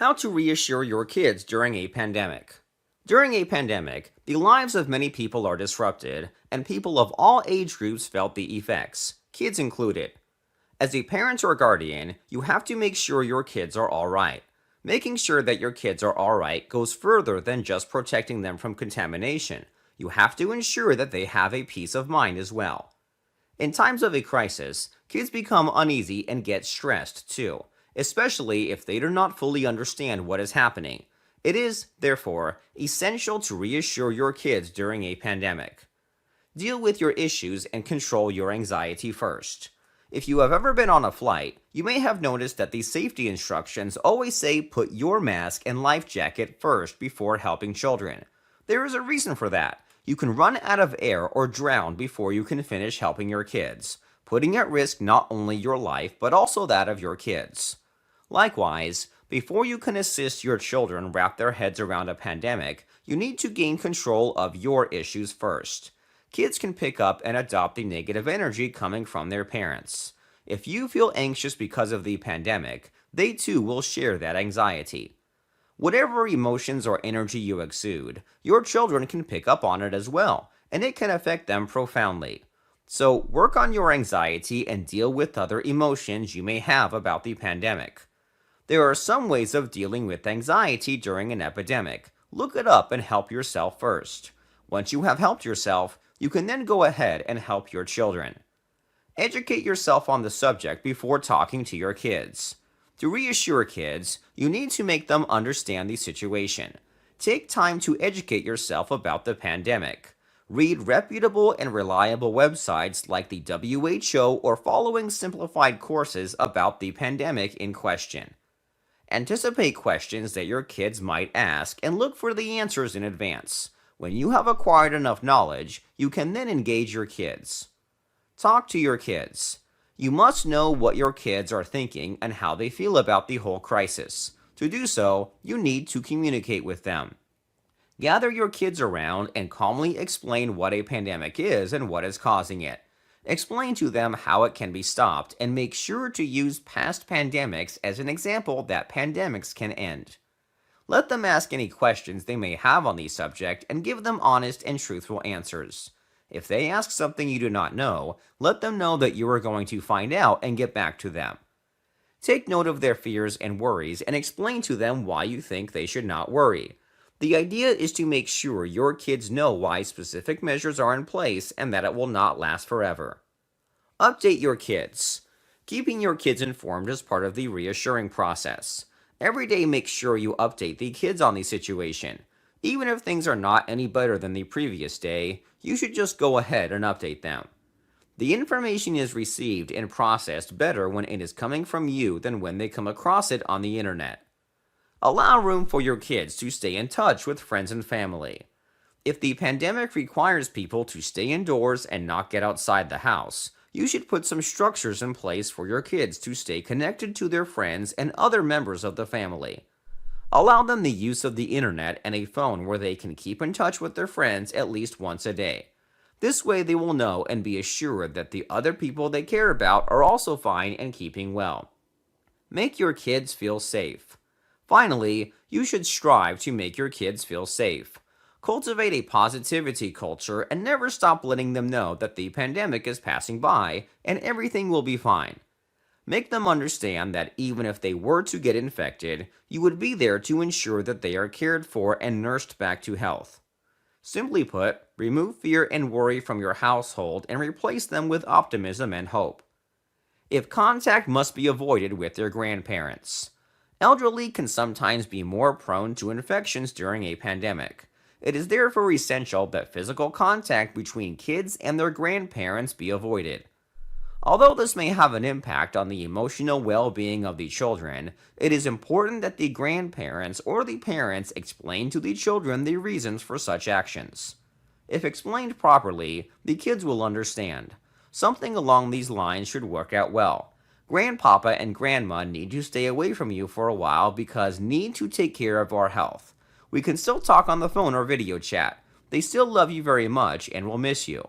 How to reassure your kids during a pandemic. During a pandemic, the lives of many people are disrupted, and people of all age groups felt the effects, kids included. As a parent or guardian, you have to make sure your kids are alright. Making sure that your kids are alright goes further than just protecting them from contamination. You have to ensure that they have a peace of mind as well. In times of a crisis, kids become uneasy and get stressed too, especially if they do not fully understand what is happening. It is, therefore, essential to reassure your kids during a pandemic. Deal with your issues and control your anxiety first. If you have ever been on a flight, you may have noticed that the safety instructions always say put your mask and life jacket first before helping children. There is a reason for that. You can run out of air or drown before you can finish helping your kids, putting at risk not only your life but also that of your kids. Likewise, before you can assist your children wrap their heads around a pandemic, you need to gain control of your issues first. Kids can pick up and adopt the negative energy coming from their parents. If you feel anxious because of the pandemic, they too will share that anxiety. Whatever emotions or energy you exude, your children can pick up on it as well, and it can affect them profoundly. So work on your anxiety and deal with other emotions you may have about the pandemic. There are some ways of dealing with anxiety during an epidemic. Look it up and help yourself first. Once you have helped yourself, you can then go ahead and help your children. Educate yourself on the subject before talking to your kids. To reassure kids, you need to make them understand the situation. Take time to educate yourself about the pandemic. Read reputable and reliable websites like the WHO or following simplified courses about the pandemic in question. Anticipate questions that your kids might ask and look for the answers in advance. When you have acquired enough knowledge, you can then engage your kids. Talk to your kids. You must know what your kids are thinking and how they feel about the whole crisis. To do so, you need to communicate with them. Gather your kids around and calmly explain what a pandemic is and what is causing it. Explain to them how it can be stopped and make sure to use past pandemics as an example that pandemics can end. Let them ask any questions they may have on the subject and give them honest and truthful answers. If they ask something you do not know, let them know that you are going to find out and get back to them. Take note of their fears and worries and explain to them why you think they should not worry. The idea is to make sure your kids know why specific measures are in place and that it will not last forever. Update your kids. Keeping your kids informed is part of the reassuring process. Every day make sure you update the kids on the situation. Even if things are not any better than the previous day, you should just go ahead and update them. The information is received and processed better when it is coming from you than when they come across it on the internet. Allow room for your kids to stay in touch with friends and family. If the pandemic requires people to stay indoors and not get outside the house, you should put some structures in place for your kids to stay connected to their friends and other members of the family. Allow them the use of the internet and a phone where they can keep in touch with their friends at least once a day. This way they will know and be assured that the other people they care about are also fine and keeping well. Make your kids feel safe. Finally, you should strive to make your kids feel safe. Cultivate a positivity culture and never stop letting them know that the pandemic is passing by and everything will be fine. Make them understand that even if they were to get infected, you would be there to ensure that they are cared for and nursed back to health. Simply put, remove fear and worry from your household and replace them with optimism and hope. If contact must be avoided with their grandparents. Elderly can sometimes be more prone to infections during a pandemic. It is therefore essential that physical contact between kids and their grandparents be avoided. Although this may have an impact on the emotional well-being of the children, it is important that the grandparents or the parents explain to the children the reasons for such actions. If explained properly, the kids will understand. Something along these lines should work out well. Grandpapa and Grandma need to stay away from you for a while because need to take care of our health. We can still talk on the phone or video chat. They still love you very much and will miss you.